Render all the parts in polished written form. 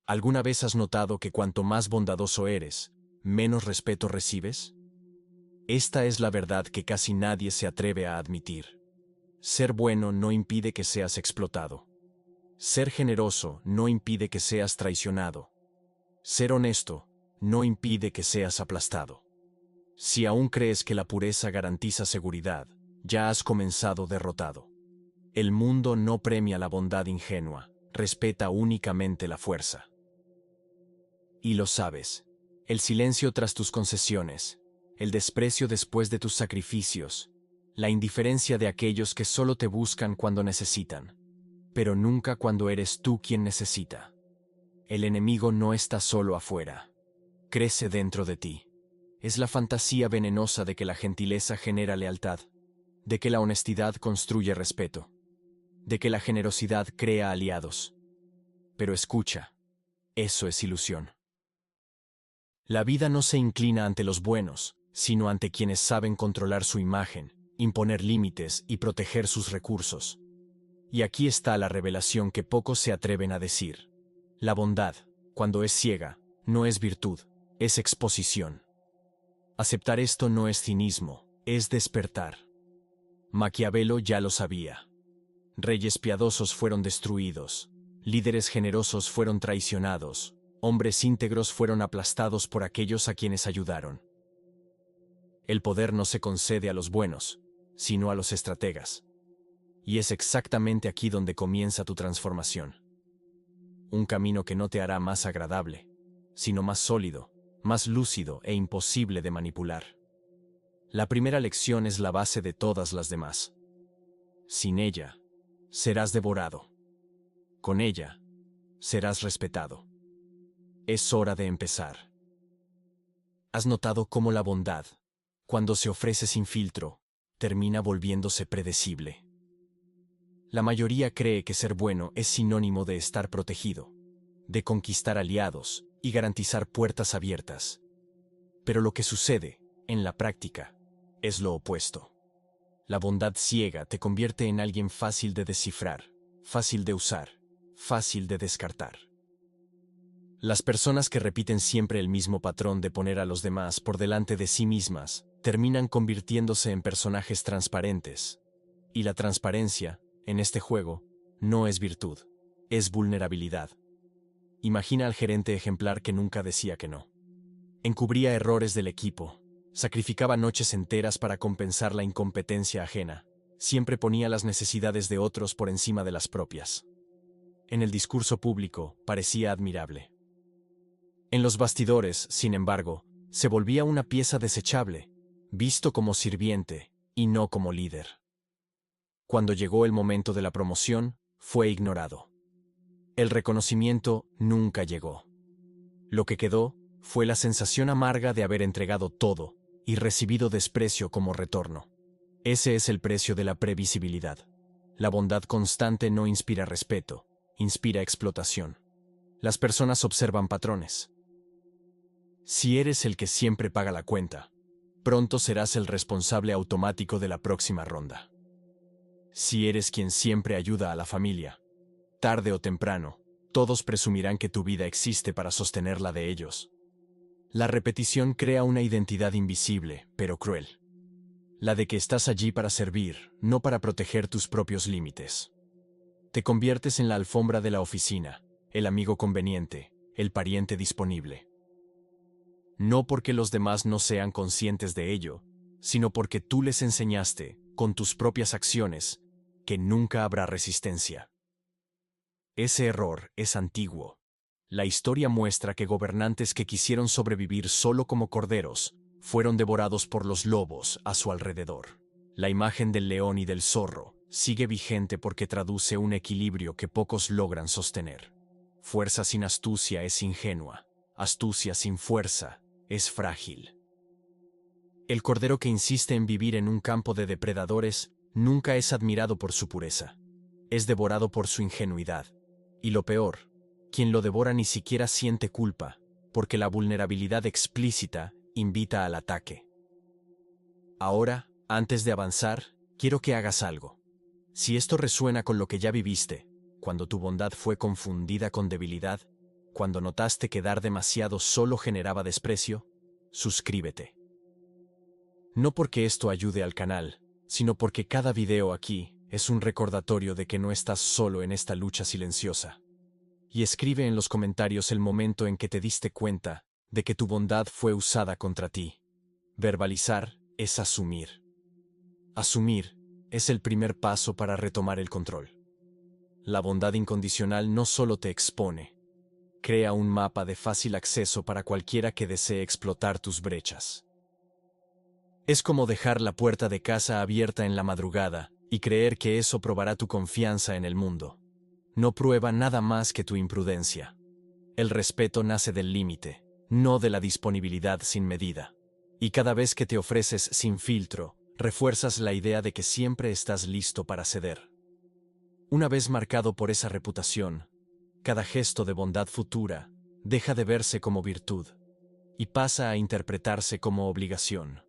¿Alguna vez has notado que cuanto más bondadoso eres, menos respeto recibes? Esta es la verdad que casi nadie se atreve a admitir. Ser bueno no impide que seas explotado. Ser generoso no impide que seas traicionado. Ser honesto no impide que seas aplastado. Si aún crees que la pureza garantiza seguridad, ya has comenzado derrotado. El mundo no premia la bondad ingenua, respeta únicamente la fuerza. Y lo sabes, el silencio tras tus concesiones, el desprecio después de tus sacrificios, la indiferencia de aquellos que solo te buscan cuando necesitan, pero nunca cuando eres tú quien necesita. El enemigo no está solo afuera, crece dentro de ti. Es la fantasía venenosa de que la gentileza genera lealtad, de que la honestidad construye respeto, de que la generosidad crea aliados. Pero escucha, eso es ilusión. La vida no se inclina ante los buenos, sino ante quienes saben controlar su imagen, imponer límites y proteger sus recursos. Y aquí está la revelación que pocos se atreven a decir. La bondad, cuando es ciega, no es virtud, es exposición. Aceptar esto no es cinismo, es despertar. Maquiavelo ya lo sabía. Reyes piadosos fueron destruidos, líderes generosos fueron traicionados, hombres íntegros fueron aplastados por aquellos a quienes ayudaron. El poder no se concede a los buenos, sino a los estrategas. Y es exactamente aquí donde comienza tu transformación. Un camino que no te hará más agradable, sino más sólido, más lúcido e imposible de manipular. La primera lección es la base de todas las demás. Sin ella, serás devorado. Con ella, serás respetado. Es hora de empezar. ¿Has notado cómo la bondad, cuando se ofrece sin filtro, termina volviéndose predecible? La mayoría cree que ser bueno es sinónimo de estar protegido, de conquistar aliados y garantizar puertas abiertas. Pero lo que sucede, en la práctica, es lo opuesto. La bondad ciega te convierte en alguien fácil de descifrar, fácil de usar, fácil de descartar. Las personas que repiten siempre el mismo patrón de poner a los demás por delante de sí mismas terminan convirtiéndose en personajes transparentes. Y la transparencia, en este juego, no es virtud, es vulnerabilidad. Imagina al gerente ejemplar que nunca decía que no. Encubría errores del equipo, sacrificaba noches enteras para compensar la incompetencia ajena, siempre ponía las necesidades de otros por encima de las propias. En el discurso público parecía admirable. En los bastidores, sin embargo, se volvía una pieza desechable, visto como sirviente y no como líder. Cuando llegó el momento de la promoción, fue ignorado. El reconocimiento nunca llegó. Lo que quedó fue la sensación amarga de haber entregado todo y recibido desprecio como retorno. Ese es el precio de la previsibilidad. La bondad constante no inspira respeto, inspira explotación. Las personas observan patrones. Si eres el que siempre paga la cuenta, pronto serás el responsable automático de la próxima ronda. Si eres quien siempre ayuda a la familia, tarde o temprano, todos presumirán que tu vida existe para sostener la de ellos. La repetición crea una identidad invisible, pero cruel. La de que estás allí para servir, no para proteger tus propios límites. Te conviertes en la alfombra de la oficina, el amigo conveniente, el pariente disponible. No porque los demás no sean conscientes de ello, sino porque tú les enseñaste, con tus propias acciones, que nunca habrá resistencia. Ese error es antiguo. La historia muestra que gobernantes que quisieron sobrevivir solo como corderos, fueron devorados por los lobos a su alrededor. La imagen del león y del zorro sigue vigente porque traduce un equilibrio que pocos logran sostener. Fuerza sin astucia es ingenua, astucia sin fuerza es frágil. El cordero que insiste en vivir en un campo de depredadores nunca es admirado por su pureza. Es devorado por su ingenuidad. Y lo peor, quien lo devora ni siquiera siente culpa, porque la vulnerabilidad explícita invita al ataque. Ahora, antes de avanzar, quiero que hagas algo. Si esto resuena con lo que ya viviste, cuando tu bondad fue confundida con debilidad, cuando notaste que dar demasiado solo generaba desprecio, suscríbete. No porque esto ayude al canal, sino porque cada video aquí es un recordatorio de que no estás solo en esta lucha silenciosa. Y escribe en los comentarios el momento en que te diste cuenta de que tu bondad fue usada contra ti. Verbalizar es asumir. Asumir es el primer paso para retomar el control. La bondad incondicional no solo te expone, crea un mapa de fácil acceso para cualquiera que desee explotar tus brechas. Es como dejar la puerta de casa abierta en la madrugada y creer que eso probará tu confianza en el mundo. No prueba nada más que tu imprudencia. El respeto nace del límite, no de la disponibilidad sin medida. Y cada vez que te ofreces sin filtro, refuerzas la idea de que siempre estás listo para ceder. Una vez marcado por esa reputación, cada gesto de bondad futura deja de verse como virtud y pasa a interpretarse como obligación.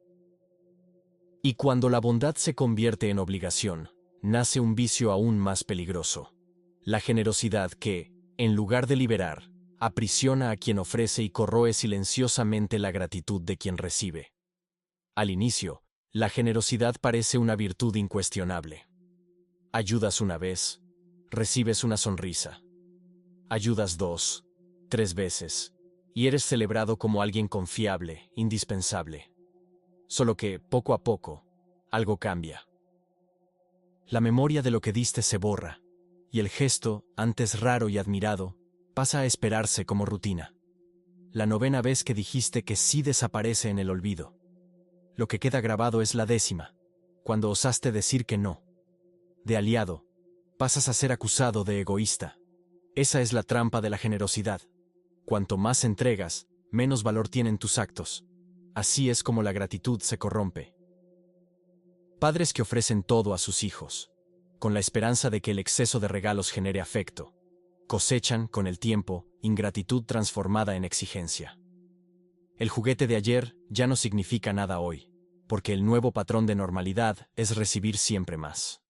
Y cuando la bondad se convierte en obligación, nace un vicio aún más peligroso. La generosidad que, en lugar de liberar, aprisiona a quien ofrece y corroe silenciosamente la gratitud de quien recibe. Al inicio, la generosidad parece una virtud incuestionable. Ayudas una vez, recibes una sonrisa. Ayudas 2, 3 veces, y eres celebrado como alguien confiable, indispensable. Solo que, poco a poco, algo cambia. La memoria de lo que diste se borra, y el gesto, antes raro y admirado, pasa a esperarse como rutina. La 9ª vez que dijiste que sí desaparece en el olvido. Lo que queda grabado es la 10ª, cuando osaste decir que no. De aliado, pasas a ser acusado de egoísta. Esa es la trampa de la generosidad. Cuanto más entregas, menos valor tienen tus actos. Así es como la gratitud se corrompe. Padres que ofrecen todo a sus hijos, con la esperanza de que el exceso de regalos genere afecto, cosechan, con el tiempo, ingratitud transformada en exigencia. El juguete de ayer ya no significa nada hoy, porque el nuevo patrón de normalidad es recibir siempre más.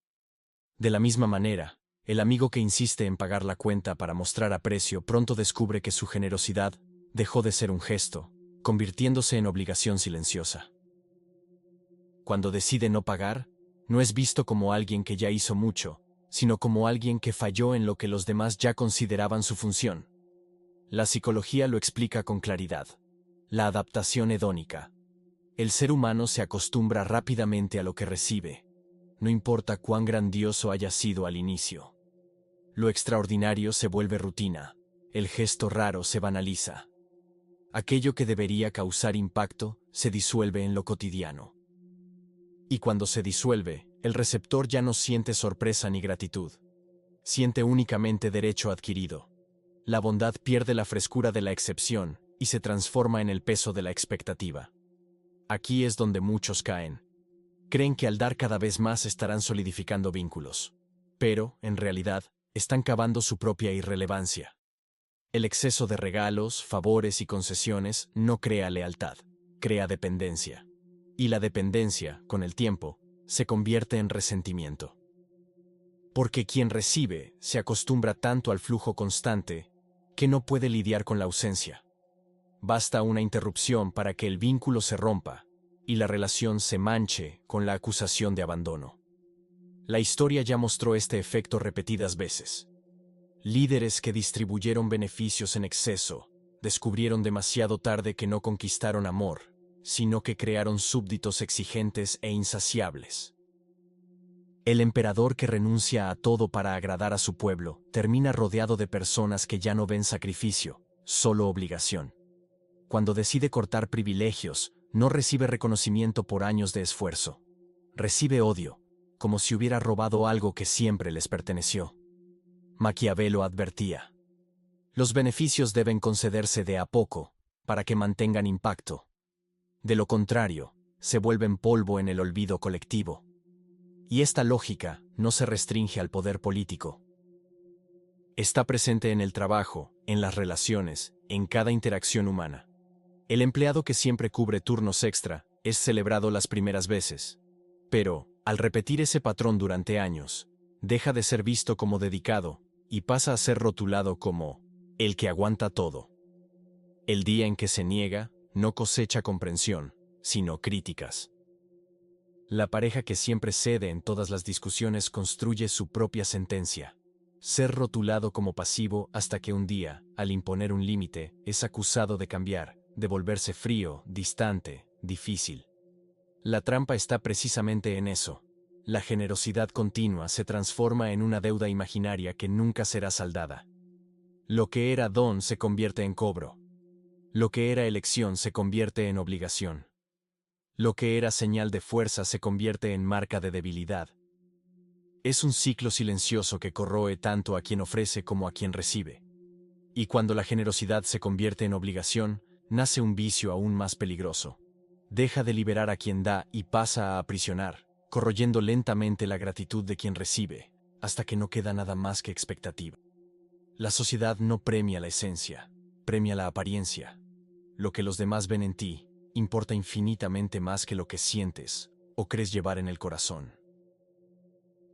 De la misma manera, el amigo que insiste en pagar la cuenta para mostrar aprecio pronto descubre que su generosidad dejó de ser un gesto, convirtiéndose en obligación silenciosa. Cuando decide no pagar, no es visto como alguien que ya hizo mucho, sino como alguien que falló en lo que los demás ya consideraban su función. La psicología lo explica con claridad. La adaptación hedónica. El ser humano se acostumbra rápidamente a lo que recibe, no importa cuán grandioso haya sido al inicio. Lo extraordinario se vuelve rutina, el gesto raro se banaliza. Aquello que debería causar impacto se disuelve en lo cotidiano. Y cuando se disuelve, el receptor ya no siente sorpresa ni gratitud. Siente únicamente derecho adquirido. La bondad pierde la frescura de la excepción y se transforma en el peso de la expectativa. Aquí es donde muchos caen. Creen que al dar cada vez más estarán solidificando vínculos. Pero, en realidad, están cavando su propia irrelevancia. El exceso de regalos, favores y concesiones no crea lealtad, crea dependencia. Y la dependencia, con el tiempo, se convierte en resentimiento. Porque quien recibe se acostumbra tanto al flujo constante que no puede lidiar con la ausencia. Basta una interrupción para que el vínculo se rompa y la relación se manche con la acusación de abandono. La historia ya mostró este efecto repetidas veces. Líderes que distribuyeron beneficios en exceso descubrieron demasiado tarde que no conquistaron amor, sino que crearon súbditos exigentes e insaciables. El emperador que renuncia a todo para agradar a su pueblo termina rodeado de personas que ya no ven sacrificio, solo obligación. Cuando decide cortar privilegios, no recibe reconocimiento por años de esfuerzo. Recibe odio, como si hubiera robado algo que siempre les perteneció. Maquiavelo advertía: los beneficios deben concederse de a poco, para que mantengan impacto. De lo contrario, se vuelven polvo en el olvido colectivo. Y esta lógica no se restringe al poder político. Está presente en el trabajo, en las relaciones, en cada interacción humana. El empleado que siempre cubre turnos extra es celebrado las primeras veces. Pero, al repetir ese patrón durante años, deja de ser visto como dedicado y pasa a ser rotulado como El que aguanta todo. El día en que se niega, no cosecha comprensión, sino críticas. La pareja que siempre cede en todas las discusiones construye su propia sentencia. Ser rotulado como pasivo hasta que un día, al imponer un límite, es acusado de cambiar, de volverse frío, distante, difícil. La trampa está precisamente en eso. La generosidad continua se transforma en una deuda imaginaria que nunca será saldada. Lo que era don se convierte en cobro. Lo que era elección se convierte en obligación. Lo que era señal de fuerza se convierte en marca de debilidad. Es un ciclo silencioso que corroe tanto a quien ofrece como a quien recibe. Y cuando la generosidad se convierte en obligación, nace un vicio aún más peligroso. Deja de liberar a quien da y pasa a aprisionar, corroyendo lentamente la gratitud de quien recibe, hasta que no queda nada más que expectativa. La sociedad no premia la esencia, premia la apariencia. Lo que los demás ven en ti importa infinitamente más que lo que sientes o crees llevar en el corazón.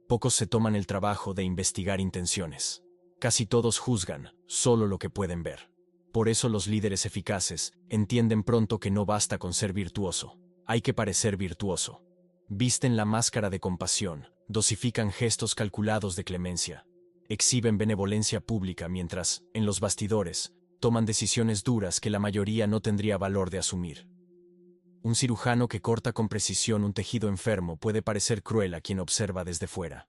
Pocos se toman el trabajo de investigar intenciones. Casi todos juzgan solo lo que pueden ver. Por eso los líderes eficaces entienden pronto que no basta con ser virtuoso, hay que parecer virtuoso. Visten la máscara de compasión, dosifican gestos calculados de clemencia, exhiben benevolencia pública mientras, en los bastidores, toman decisiones duras que la mayoría no tendría valor de asumir. Un cirujano que corta con precisión un tejido enfermo puede parecer cruel a quien observa desde fuera.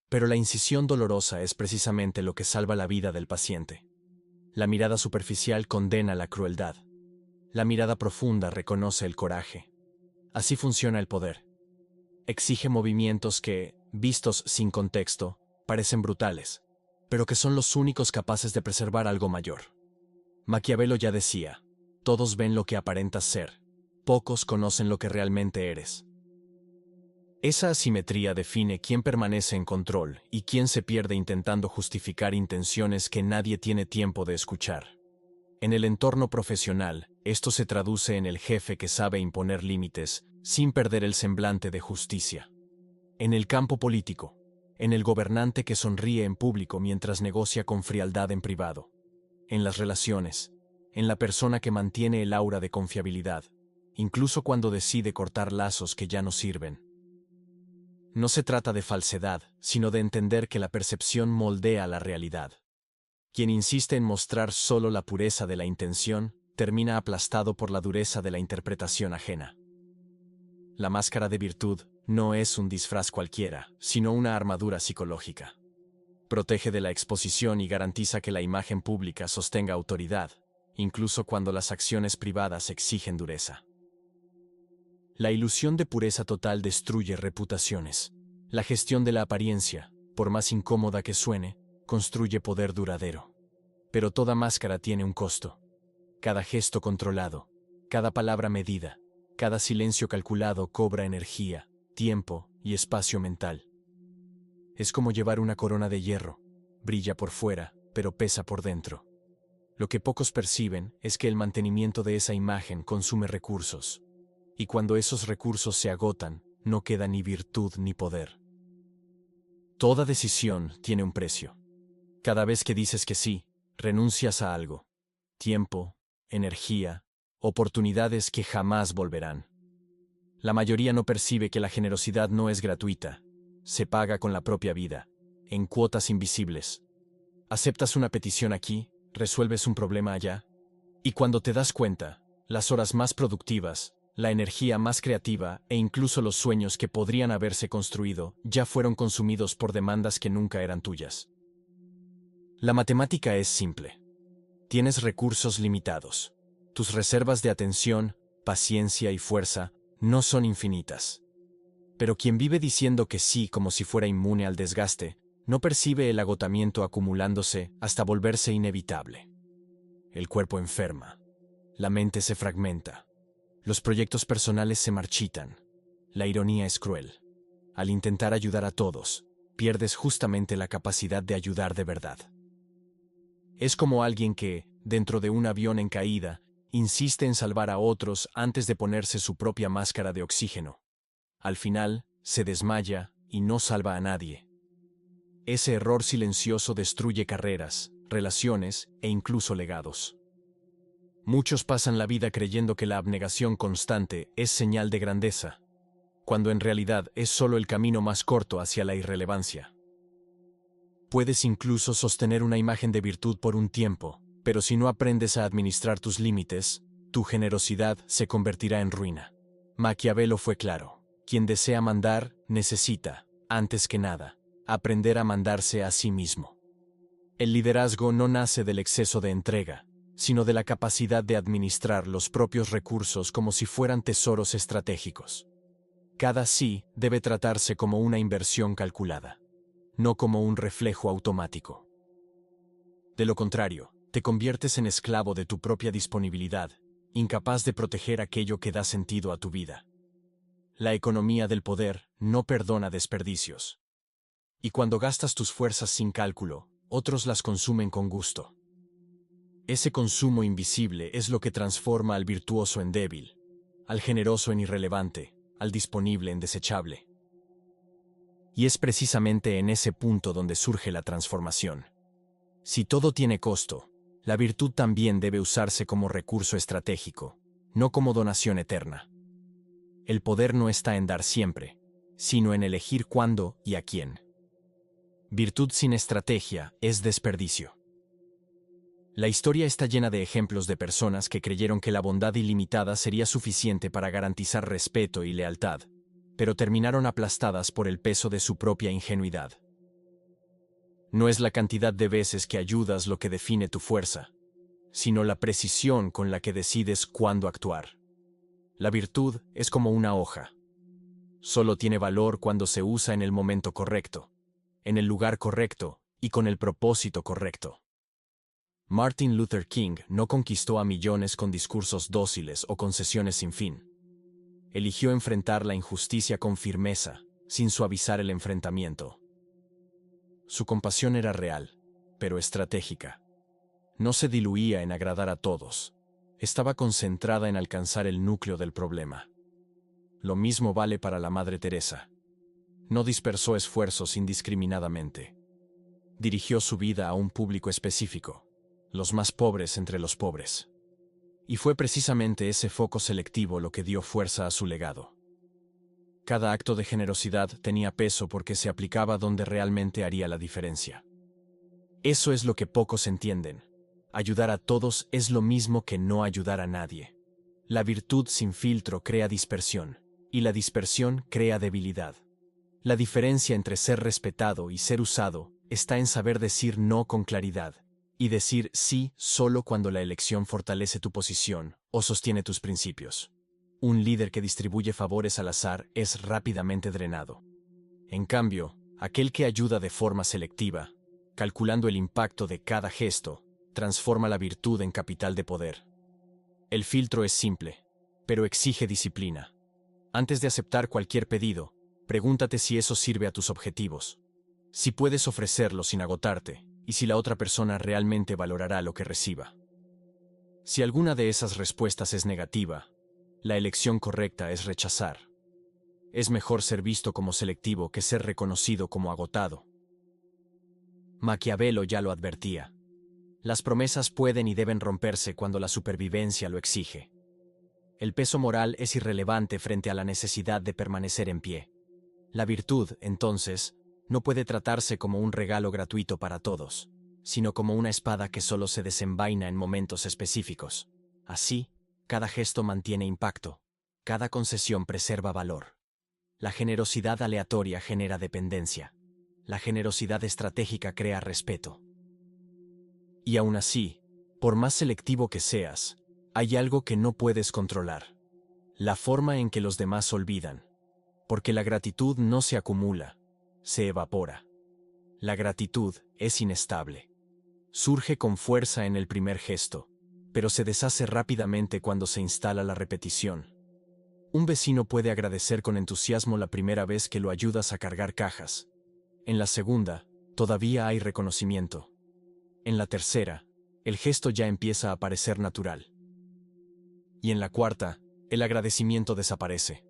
Pero la incisión dolorosa es precisamente lo que salva la vida del paciente. La mirada superficial condena la crueldad. La mirada profunda reconoce el coraje. Así funciona el poder. Exige movimientos que, vistos sin contexto, parecen brutales, pero que son los únicos capaces de preservar algo mayor. Maquiavelo ya decía, todos ven lo que aparentas ser, pocos conocen lo que realmente eres. Esa asimetría define quién permanece en control y quién se pierde intentando justificar intenciones que nadie tiene tiempo de escuchar. En el entorno profesional, esto se traduce en el jefe que sabe imponer límites sin perder el semblante de justicia. En el campo político, en el gobernante que sonríe en público mientras negocia con frialdad en privado. En las relaciones, en la persona que mantiene el aura de confiabilidad, incluso cuando decide cortar lazos que ya no sirven. No se trata de falsedad, sino de entender que la percepción moldea la realidad. Quien insiste en mostrar solo la pureza de la intención, termina aplastado por la dureza de la interpretación ajena. La máscara de virtud no es un disfraz cualquiera, sino una armadura psicológica. Protege de la exposición y garantiza que la imagen pública sostenga autoridad, incluso cuando las acciones privadas exigen dureza. La ilusión de pureza total destruye reputaciones. La gestión de la apariencia, por más incómoda que suene, construye poder duradero. Pero toda máscara tiene un costo. Cada gesto controlado, cada palabra medida, cada silencio calculado cobra energía, tiempo y espacio mental. Es como llevar una corona de hierro. Brilla por fuera, pero pesa por dentro. Lo que pocos perciben es que el mantenimiento de esa imagen consume recursos. Y cuando esos recursos se agotan, no queda ni virtud ni poder. Toda decisión tiene un precio. Cada vez que dices que sí, renuncias a algo. Tiempo, energía, oportunidades que jamás volverán. La mayoría no percibe que la generosidad no es gratuita. Se paga con la propia vida, en cuotas invisibles. Aceptas una petición aquí, resuelves un problema allá, y cuando te das cuenta, las horas más productivas, la energía más creativa e incluso los sueños que podrían haberse construido ya fueron consumidos por demandas que nunca eran tuyas. La matemática es simple. Tienes recursos limitados. Tus reservas de atención, paciencia y fuerza no son infinitas. Pero quien vive diciendo que sí como si fuera inmune al desgaste, no percibe el agotamiento acumulándose hasta volverse inevitable. El cuerpo enferma. La mente se fragmenta. Los proyectos personales se marchitan. La ironía es cruel. Al intentar ayudar a todos, pierdes justamente la capacidad de ayudar de verdad. Es como alguien que, dentro de un avión en caída, insiste en salvar a otros antes de ponerse su propia máscara de oxígeno. Al final, se desmaya y no salva a nadie. Ese error silencioso destruye carreras, relaciones e incluso legados. Muchos pasan la vida creyendo que la abnegación constante es señal de grandeza, cuando en realidad es solo el camino más corto hacia la irrelevancia. Puedes incluso sostener una imagen de virtud por un tiempo, pero si no aprendes a administrar tus límites, tu generosidad se convertirá en ruina. Maquiavelo fue claro: quien desea mandar, necesita, antes que nada, aprender a mandarse a sí mismo. El liderazgo no nace del exceso de entrega, sino de la capacidad de administrar los propios recursos como si fueran tesoros estratégicos. Cada sí debe tratarse como una inversión calculada, no como un reflejo automático. De lo contrario, te conviertes en esclavo de tu propia disponibilidad, incapaz de proteger aquello que da sentido a tu vida. La economía del poder no perdona desperdicios. Y cuando gastas tus fuerzas sin cálculo, otros las consumen con gusto. Ese consumo invisible es lo que transforma al virtuoso en débil, al generoso en irrelevante, al disponible en desechable. Y es precisamente en ese punto donde surge la transformación. Si todo tiene costo, la virtud también debe usarse como recurso estratégico, no como donación eterna. El poder no está en dar siempre, sino en elegir cuándo y a quién. Virtud sin estrategia es desperdicio. La historia está llena de ejemplos de personas que creyeron que la bondad ilimitada sería suficiente para garantizar respeto y lealtad, pero terminaron aplastadas por el peso de su propia ingenuidad. No es la cantidad de veces que ayudas lo que define tu fuerza, sino la precisión con la que decides cuándo actuar. La virtud es como una hoja. Solo tiene valor cuando se usa en el momento correcto, en el lugar correcto y con el propósito correcto. Martin Luther King no conquistó a millones con discursos dóciles o concesiones sin fin. Eligió enfrentar la injusticia con firmeza, sin suavizar el enfrentamiento. Su compasión era real, pero estratégica. No se diluía en agradar a todos. Estaba concentrada en alcanzar el núcleo del problema. Lo mismo vale para la Madre Teresa. No dispersó esfuerzos indiscriminadamente. Dirigió su vida a un público específico, los más pobres entre los pobres. Y fue precisamente ese foco selectivo lo que dio fuerza a su legado. Cada acto de generosidad tenía peso porque se aplicaba donde realmente haría la diferencia. Eso es lo que pocos entienden. Ayudar a todos es lo mismo que no ayudar a nadie. La virtud sin filtro crea dispersión, y la dispersión crea debilidad. La diferencia entre ser respetado y ser usado está en saber decir no con claridad, y decir sí solo cuando la elección fortalece tu posición o sostiene tus principios. Un líder que distribuye favores al azar es rápidamente drenado. En cambio, aquel que ayuda de forma selectiva, calculando el impacto de cada gesto, transforma la virtud en capital de poder. El filtro es simple, pero exige disciplina. Antes de aceptar cualquier pedido, pregúntate si eso sirve a tus objetivos, si puedes ofrecerlo sin agotarte, y si la otra persona realmente valorará lo que reciba. Si alguna de esas respuestas es negativa, la elección correcta es rechazar. Es mejor ser visto como selectivo que ser reconocido como agotado. Maquiavelo ya lo advertía. Las promesas pueden y deben romperse cuando la supervivencia lo exige. El peso moral es irrelevante frente a la necesidad de permanecer en pie. La virtud, entonces, no puede tratarse como un regalo gratuito para todos, sino como una espada que solo se desenvaina en momentos específicos. Así, cada gesto mantiene impacto, cada concesión preserva valor. La generosidad aleatoria genera dependencia. La generosidad estratégica crea respeto. Y aún así, por más selectivo que seas, hay algo que no puedes controlar: la forma en que los demás olvidan. Porque la gratitud no se acumula, se evapora. La gratitud es inestable. Surge con fuerza en el primer gesto, pero se deshace rápidamente cuando se instala la repetición. Un vecino puede agradecer con entusiasmo la primera vez que lo ayudas a cargar cajas. En la segunda, todavía hay reconocimiento. En la tercera, el gesto ya empieza a parecer natural. Y en la cuarta, el agradecimiento desaparece.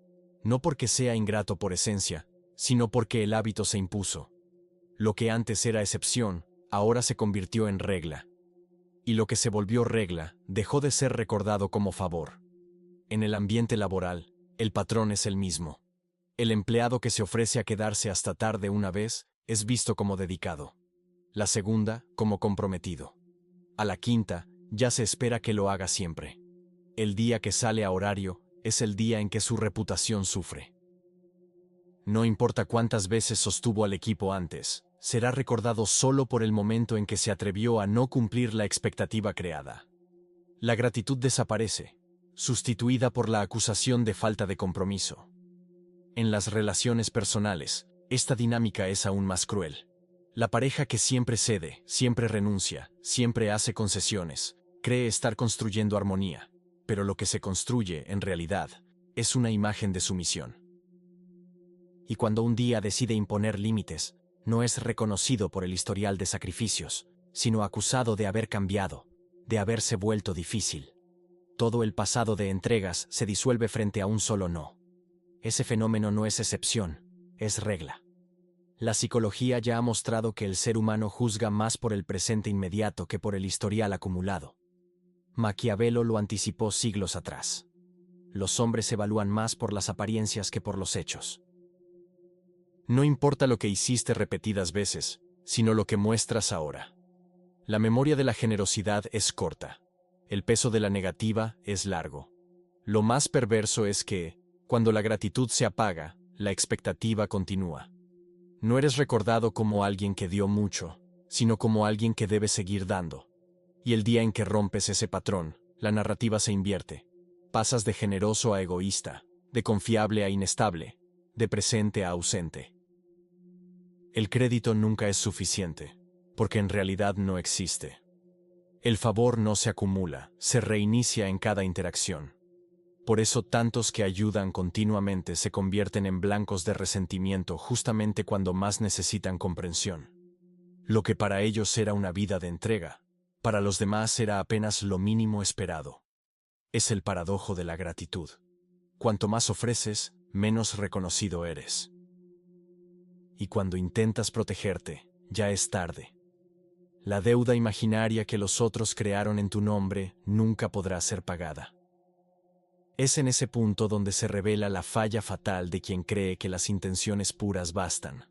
No porque sea ingrato por esencia, sino porque el hábito se impuso. Lo que antes era excepción, ahora se convirtió en regla. Y lo que se volvió regla dejó de ser recordado como favor. En el ambiente laboral, el patrón es el mismo. El empleado que se ofrece a quedarse hasta tarde una vez es visto como dedicado. La segunda, como comprometido. A la quinta, ya se espera que lo haga siempre. El día que sale a horario es el día en que su reputación sufre. No importa cuántas veces sostuvo al equipo antes, será recordado solo por el momento en que se atrevió a no cumplir la expectativa creada. La gratitud desaparece, sustituida por la acusación de falta de compromiso. En las relaciones personales, esta dinámica es aún más cruel. La pareja que siempre cede, siempre renuncia, siempre hace concesiones, cree estar construyendo armonía, pero lo que se construye, en realidad, es una imagen de sumisión. Y cuando un día decide imponer límites, no es reconocido por el historial de sacrificios, sino acusado de haber cambiado, de haberse vuelto difícil. Todo el pasado de entregas se disuelve frente a un solo no. Ese fenómeno no es excepción, es regla. La psicología ya ha mostrado que el ser humano juzga más por el presente inmediato que por el historial acumulado. Maquiavelo lo anticipó siglos atrás. Los hombres evalúan más por las apariencias que por los hechos. No importa lo que hiciste repetidas veces, sino lo que muestras ahora. La memoria de la generosidad es corta. El peso de la negativa es largo. Lo más perverso es que, cuando la gratitud se apaga, la expectativa continúa. No eres recordado como alguien que dio mucho, sino como alguien que debe seguir dando. Y el día en que rompes ese patrón, la narrativa se invierte. Pasas de generoso a egoísta, de confiable a inestable, de presente a ausente. El crédito nunca es suficiente, porque en realidad no existe. El favor no se acumula, se reinicia en cada interacción. Por eso tantos que ayudan continuamente se convierten en blancos de resentimiento justamente cuando más necesitan comprensión. Lo que para ellos era una vida de entrega, para los demás era apenas lo mínimo esperado. Es el paradojo de la gratitud. Cuanto más ofreces, menos reconocido eres. Y cuando intentas protegerte, ya es tarde. La deuda imaginaria que los otros crearon en tu nombre nunca podrá ser pagada. Es en ese punto donde se revela la falla fatal de quien cree que las intenciones puras bastan.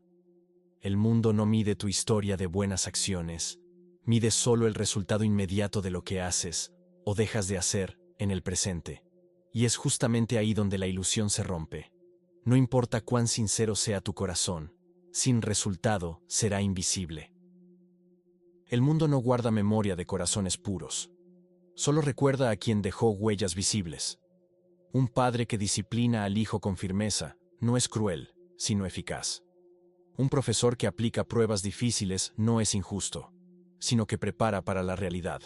El mundo no mide tu historia de buenas acciones, mide solo el resultado inmediato de lo que haces o dejas de hacer en el presente. Y es justamente ahí donde la ilusión se rompe. No importa cuán sincero sea tu corazón, sin resultado será invisible. El mundo no guarda memoria de corazones puros. Solo recuerda a quien dejó huellas visibles. Un padre que disciplina al hijo con firmeza no es cruel, sino eficaz. Un profesor que aplica pruebas difíciles no es injusto, sino que prepara para la realidad.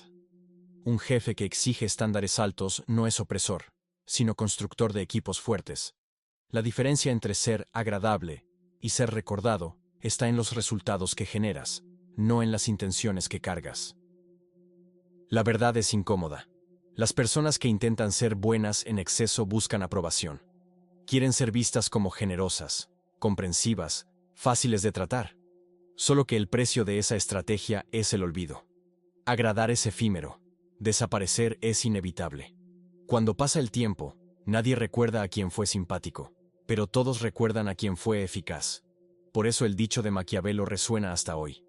Un jefe que exige estándares altos no es opresor, sino constructor de equipos fuertes. La diferencia entre ser agradable y ser recordado está en los resultados que generas, no en las intenciones que cargas. La verdad es incómoda. Las personas que intentan ser buenas en exceso buscan aprobación. Quieren ser vistas como generosas, comprensivas, fáciles de tratar. Solo que el precio de esa estrategia es el olvido. Agradar es efímero. Desaparecer es inevitable. Cuando pasa el tiempo, nadie recuerda a quien fue simpático, pero todos recuerdan a quien fue eficaz. Por eso el dicho de Maquiavelo resuena hasta hoy.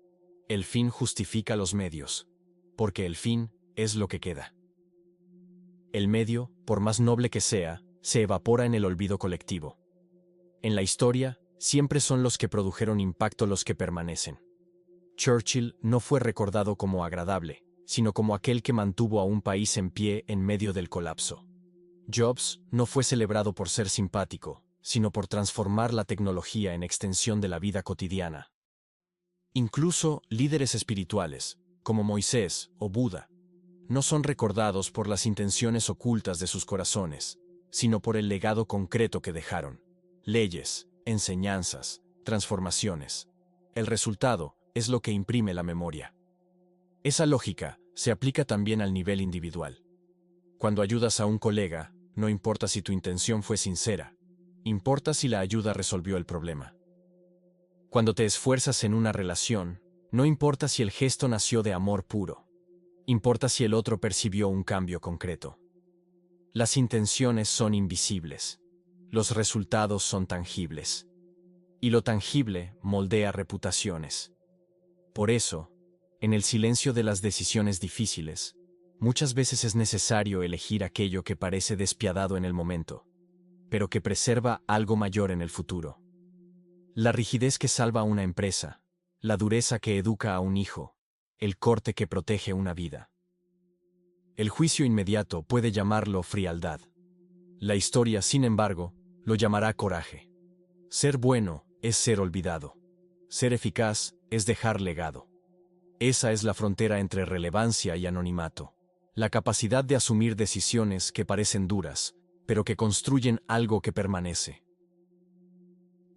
El fin justifica los medios, porque el fin es lo que queda. El medio, por más noble que sea, se evapora en el olvido colectivo. En la historia, siempre son los que produjeron impacto los que permanecen. Churchill no fue recordado como agradable, sino como aquel que mantuvo a un país en pie en medio del colapso. Jobs no fue celebrado por ser simpático, sino por transformar la tecnología en extensión de la vida cotidiana. Incluso líderes espirituales, como Moisés o Buda, no son recordados por las intenciones ocultas de sus corazones, sino por el legado concreto que dejaron. Leyes, enseñanzas, transformaciones. El resultado es lo que imprime la memoria. Esa lógica se aplica también al nivel individual. Cuando ayudas a un colega, no importa si tu intención fue sincera, importa si la ayuda resolvió el problema. Cuando te esfuerzas en una relación, No importa si el gesto nació de amor puro. Importa si el otro percibió un cambio concreto. Las intenciones son invisibles. Los resultados son tangibles. Y lo tangible moldea reputaciones. Por eso, en el silencio de las decisiones difíciles, muchas veces es necesario elegir aquello que parece despiadado en el momento, pero que preserva algo mayor en el futuro. La rigidez que salva a una empresa, la dureza que educa a un hijo, el corte que protege una vida. El juicio inmediato puede llamarlo frialdad. La historia, sin embargo, lo llamará coraje. Ser bueno es ser olvidado. Ser eficaz es dejar legado. Esa es la frontera entre relevancia y anonimato. La capacidad de asumir decisiones que parecen duras, pero que construyen algo que permanece.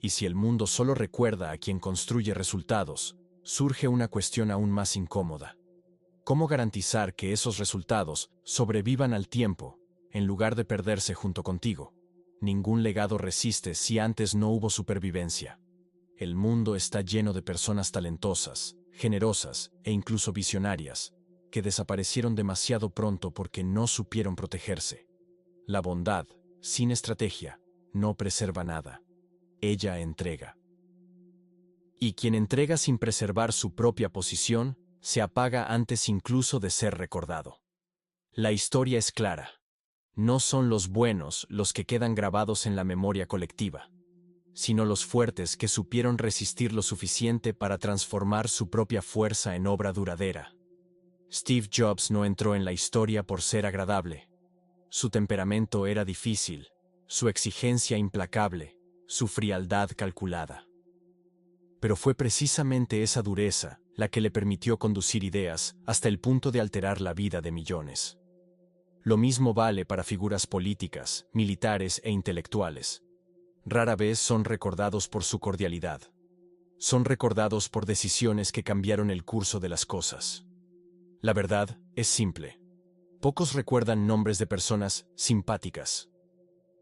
Y si el mundo solo recuerda a quien construye resultados, surge una cuestión aún más incómoda. ¿Cómo garantizar que esos resultados sobrevivan al tiempo, en lugar de perderse junto contigo? Ningún legado resiste si antes no hubo supervivencia. El mundo está lleno de personas talentosas, generosas e incluso visionarias, que desaparecieron demasiado pronto porque no supieron protegerse. La bondad, sin estrategia, no preserva nada. Ella entrega. Y quien entrega sin preservar su propia posición, se apaga antes incluso de ser recordado. La historia es clara. No son los buenos los que quedan grabados en la memoria colectiva, sino los fuertes que supieron resistir lo suficiente para transformar su propia fuerza en obra duradera. Steve Jobs no entró en la historia por ser agradable. Su temperamento era difícil, su exigencia implacable, su frialdad calculada. Pero fue precisamente esa dureza la que le permitió conducir ideas hasta el punto de alterar la vida de millones. Lo mismo vale para figuras políticas, militares e intelectuales. Rara vez son recordados por su cordialidad. Son recordados por decisiones que cambiaron el curso de las cosas. La verdad es simple. Pocos recuerdan nombres de personas simpáticas.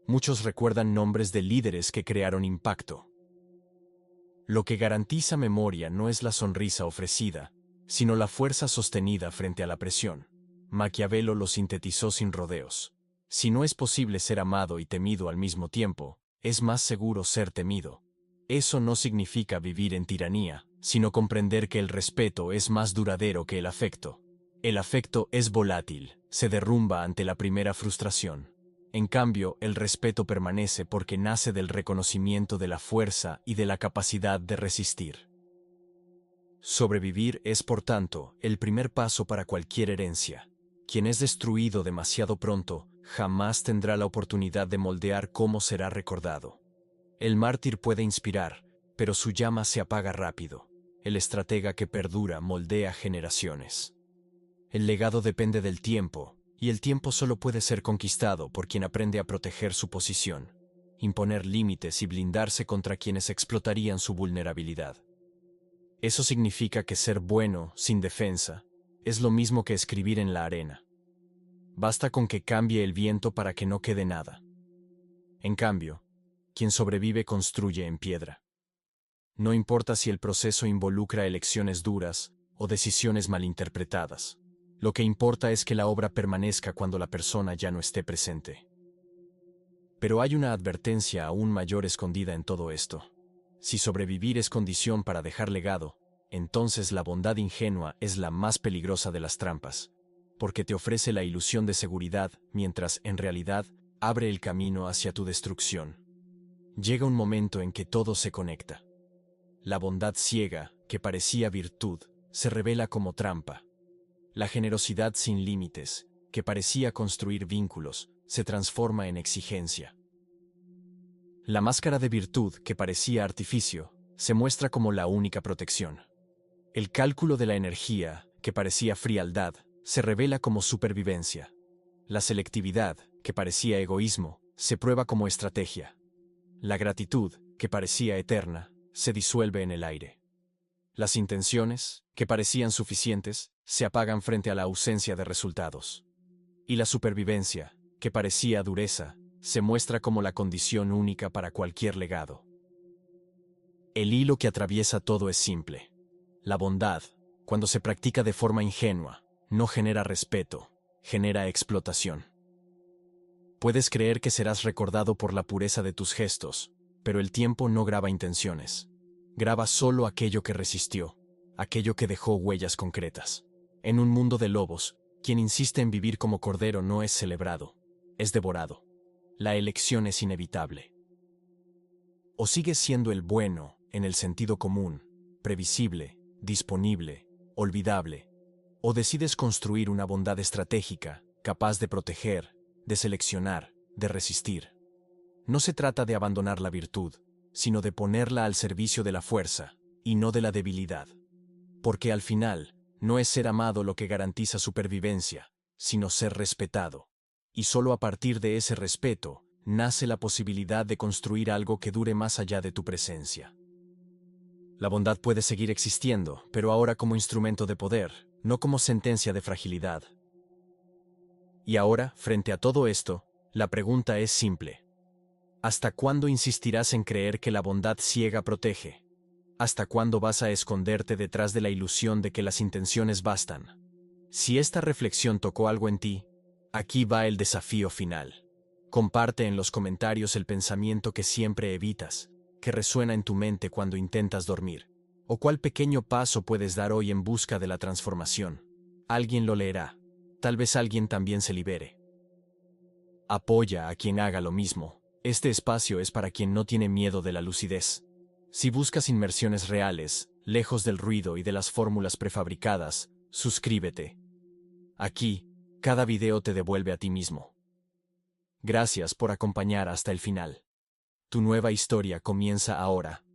Muchos recuerdan nombres de líderes que crearon impacto. Lo que garantiza memoria no es la sonrisa ofrecida, sino la fuerza sostenida frente a la presión. Maquiavelo lo sintetizó sin rodeos. Si no es posible ser amado y temido al mismo tiempo, es más seguro ser temido. Eso no significa vivir en tiranía, sino comprender que el respeto es más duradero que el afecto. El afecto es volátil, se derrumba ante la primera frustración. En cambio, el respeto permanece porque nace del reconocimiento de la fuerza y de la capacidad de resistir. Sobrevivir es, por tanto, el primer paso para cualquier herencia. Quien es destruido demasiado pronto, jamás tendrá la oportunidad de moldear cómo será recordado. El mártir puede inspirar, pero su llama se apaga rápido. El estratega que perdura moldea generaciones. El legado depende del tiempo, y el tiempo solo puede ser conquistado por quien aprende a proteger su posición, imponer límites y blindarse contra quienes explotarían su vulnerabilidad. Eso significa que ser bueno, sin defensa, es lo mismo que escribir en la arena. Basta con que cambie el viento para que no quede nada. En cambio, quien sobrevive construye en piedra. No importa si el proceso involucra elecciones duras o decisiones malinterpretadas. Lo que importa es que la obra permanezca cuando la persona ya no esté presente. Pero hay una advertencia aún mayor escondida en todo esto. Si sobrevivir es condición para dejar legado, entonces la bondad ingenua es la más peligrosa de las trampas, porque te ofrece la ilusión de seguridad mientras, en realidad, abre el camino hacia tu destrucción. Llega un momento en que todo se conecta. La bondad ciega, que parecía virtud, se revela como trampa. La generosidad sin límites, que parecía construir vínculos, se transforma en exigencia. La máscara de virtud, que parecía artificio, se muestra como la única protección. El cálculo de la energía, que parecía frialdad, se revela como supervivencia. La selectividad, que parecía egoísmo, se prueba como estrategia. La gratitud, que parecía eterna, se disuelve en el aire. Las intenciones, que parecían suficientes, se apagan frente a la ausencia de resultados. Y la supervivencia, que parecía dureza, se muestra como la condición única para cualquier legado. El hilo que atraviesa todo es simple. La bondad, cuando se practica de forma ingenua, no genera respeto, genera explotación. Puedes creer que serás recordado por la pureza de tus gestos, pero el tiempo no graba intenciones. Graba solo aquello que resistió, aquello que dejó huellas concretas. En un mundo de lobos, quien insiste en vivir como cordero no es celebrado, es devorado. La elección es inevitable. O sigues siendo el bueno, en el sentido común, previsible, disponible, olvidable, o decides construir una bondad estratégica, capaz de proteger, de seleccionar, de resistir. No se trata de abandonar la virtud, sino de ponerla al servicio de la fuerza, y no de la debilidad. Porque al final, no es ser amado lo que garantiza supervivencia, sino ser respetado. Y solo a partir de ese respeto, nace la posibilidad de construir algo que dure más allá de tu presencia. La bondad puede seguir existiendo, pero ahora como instrumento de poder, no como sentencia de fragilidad. Y ahora, frente a todo esto, la pregunta es simple. ¿Hasta cuándo insistirás en creer que la bondad ciega protege? ¿Hasta cuándo vas a esconderte detrás de la ilusión de que las intenciones bastan? Si esta reflexión tocó algo en ti, aquí va el desafío final. Comparte en los comentarios el pensamiento que siempre evitas, que resuena en tu mente cuando intentas dormir, o cuál pequeño paso puedes dar hoy en busca de la transformación. Alguien lo leerá, tal vez alguien también se libere. Apoya a quien haga lo mismo. Este espacio es para quien no tiene miedo de la lucidez. Si buscas inmersiones reales, lejos del ruido y de las fórmulas prefabricadas, suscríbete. Aquí, cada video te devuelve a ti mismo. Gracias por acompañar hasta el final. Tu nueva historia comienza ahora.